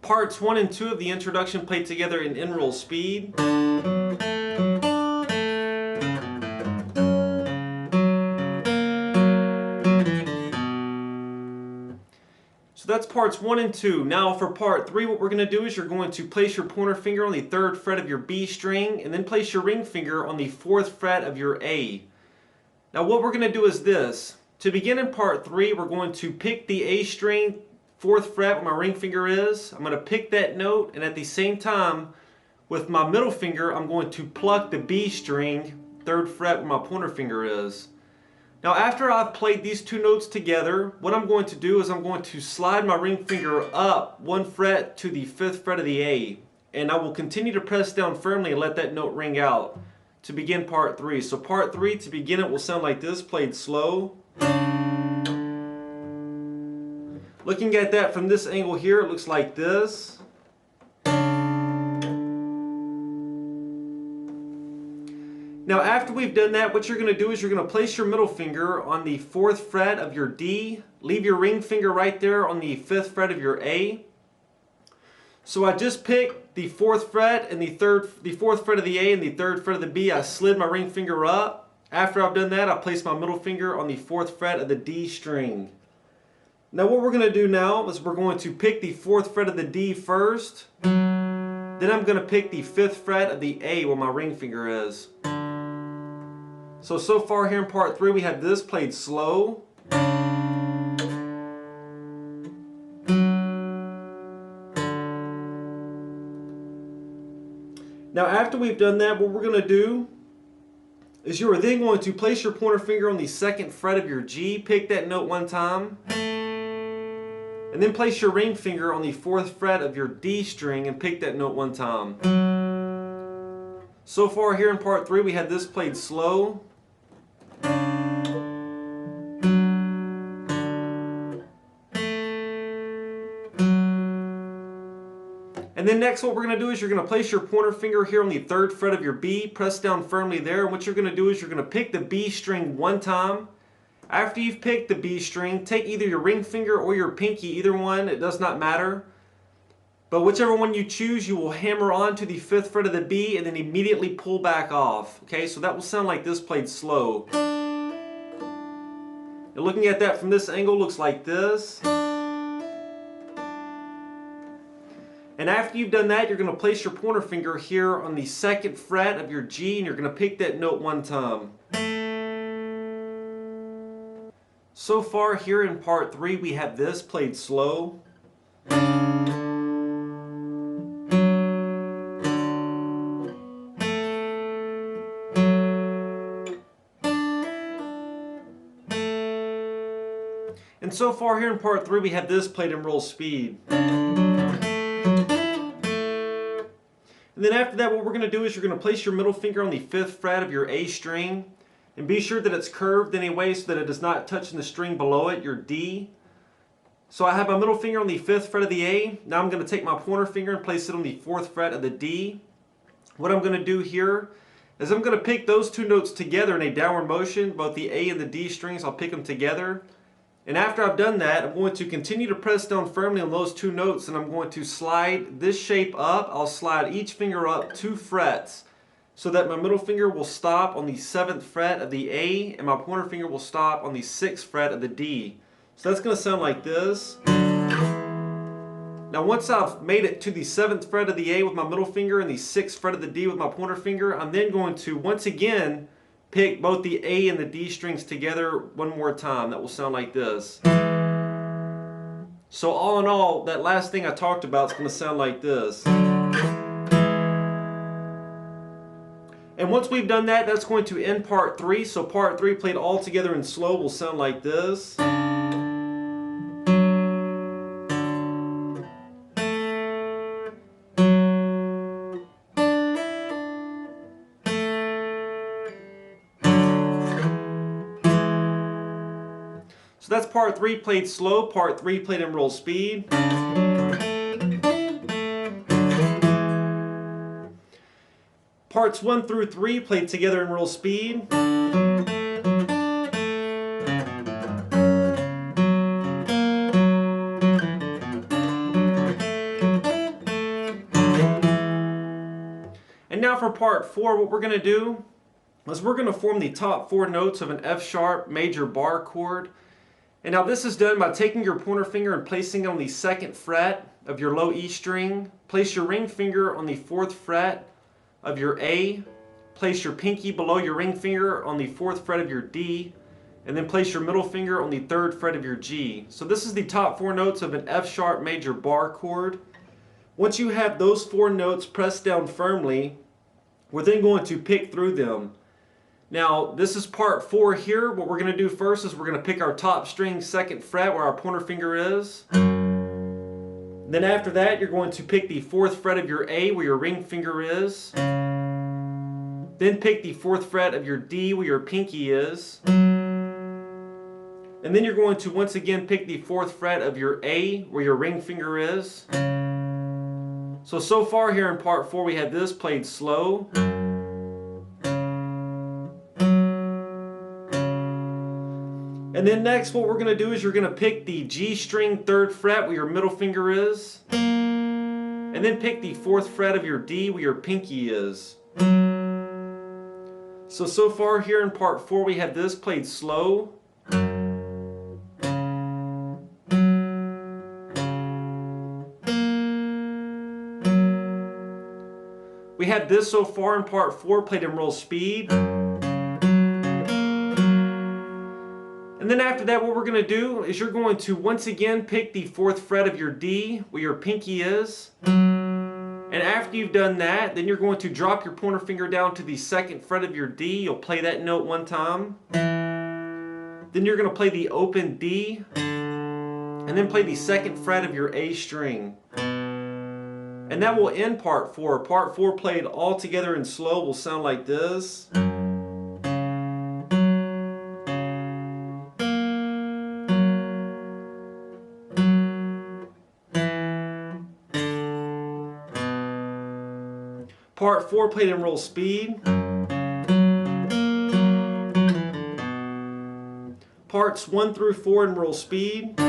Parts 1 and 2 of the introduction played together in roll speed. So that's parts 1 and 2. Now for part 3, what we're going to do is you're going to place your pointer finger on the 3rd fret of your B string and then place your ring finger on the 4th fret of your A. Now what we're going to do is this. To begin in part 3, we're going to pick the A string, 4th fret where my ring finger is. I'm going to pick that note, and at the same time with my middle finger I'm going to pluck the B string, 3rd fret where my pointer finger is. Now after I've played these two notes together, what I'm going to do is I'm going to slide my ring finger up 1 fret to the 5th fret of the A, and I will continue to press down firmly and let that note ring out to begin part 3. So part 3, to begin it, will sound like this, played slow. Looking at that from this angle here, it looks like this. Now after we've done that, what you're going to do is you're going to place your middle finger on the 4th fret of your D, leave your ring finger right there on the 5th fret of your A. So I just picked the 4th fret and the 4th fret of the A and the 3rd fret of the B. I slid my ring finger up. After I've done that, I place my middle finger on the 4th fret of the D string. Now what we're going to do now is we're going to pick the 4th fret of the D first. Then I'm going to pick the 5th fret of the A where my ring finger is. So far here in part 3 we have this played slow. Now after we've done that, what we're going to do is you are then going to place your pointer finger on the 2nd fret of your G, pick that note 1 time, and then place your ring finger on the 4th fret of your D string and pick that note 1 time. So far here in part 3 we had this played slow. And then next what we're going to do is you're going to place your pointer finger here on the 3rd fret of your B, press down firmly there, and what you're going to do is you're going to pick the B string 1 time. After you've picked the B string, take either your ring finger or your pinky, either one, it does not matter. But whichever one you choose, you will hammer on to the 5th fret of the B and then immediately pull back off. Okay, so that will sound like this played slow. And looking at that from this angle, looks like this. And after you've done that, you're going to place your pointer finger here on the 2nd fret of your G and you're going to pick that note 1 time. So far here in part 3 we have this played slow. And so far here in part 3 we have this played in roll speed. And then after that what we're going to do is you're going to place your middle finger on the 5th fret of your A string. And be sure that it's curved anyway so that it is not touching the string below it, your D. So I have my middle finger on the 5th fret of the A. Now I'm going to take my pointer finger and place it on the 4th fret of the D. What I'm going to do here is I'm going to pick those two notes together in a downward motion, both the A and the D strings. I'll pick them together. And after I've done that, I'm going to continue to press down firmly on those two notes and I'm going to slide this shape up. I'll slide each finger up 2 frets. So that my middle finger will stop on the 7th fret of the A and my pointer finger will stop on the 6th fret of the D. So that's going to sound like this. Now once I've made it to the 7th fret of the A with my middle finger and the 6th fret of the D with my pointer finger, I'm then going to once again pick both the A and the D strings together one more time. That will sound like this. So all in all, that last thing I talked about is going to sound like this. And once we've done that, that's going to end part 3. So part 3 played all together in slow will sound like this. So that's part 3 played slow, part 3 played in roll speed. Parts 1 through 3 played together in roll speed. now for part 4, what we're going to do is we're going to form the top 4 notes of an F sharp major bar chord. And now this is done by taking your pointer finger and placing it on the 2nd fret of your low E string. Place your ring finger on the 4th fret of your A. Place your pinky below your ring finger on the 4th fret of your D. And then place your middle finger on the 3rd fret of your G. So this is the top 4 notes of an F sharp major bar chord. Once you have those 4 notes pressed down firmly, we're then going to pick through them. Now, this is part 4 here. What we're going to do first is we're going to pick our top string 2nd fret where our pointer finger is. Then after that, you're going to pick the 4th fret of your A where your ring finger is. Then pick the 4th fret of your D where your pinky is. And then you're going to once again pick the 4th fret of your A where your ring finger is. So far here in part 4 we have this played slow. And then next what we're going to do is you're going to pick the G string 3rd fret where your middle finger is. And then pick the 4th fret of your D where your pinky is. So far here in part 4 we have this played slow. We have this so far in part 4 played in roll speed. And then after that what we're going to do is you're going to once again pick the 4th fret of your D where your pinky is. And after you've done that, then you're going to drop your pointer finger down to the 2nd fret of your D. You'll play that note one time. Then you're going to play the open D. And then play the 2nd fret of your A string. And that will end part 4. Part 4 played all together in slow will sound like this. Part 4 played in roll speed. Parts 1 through 4 in roll speed.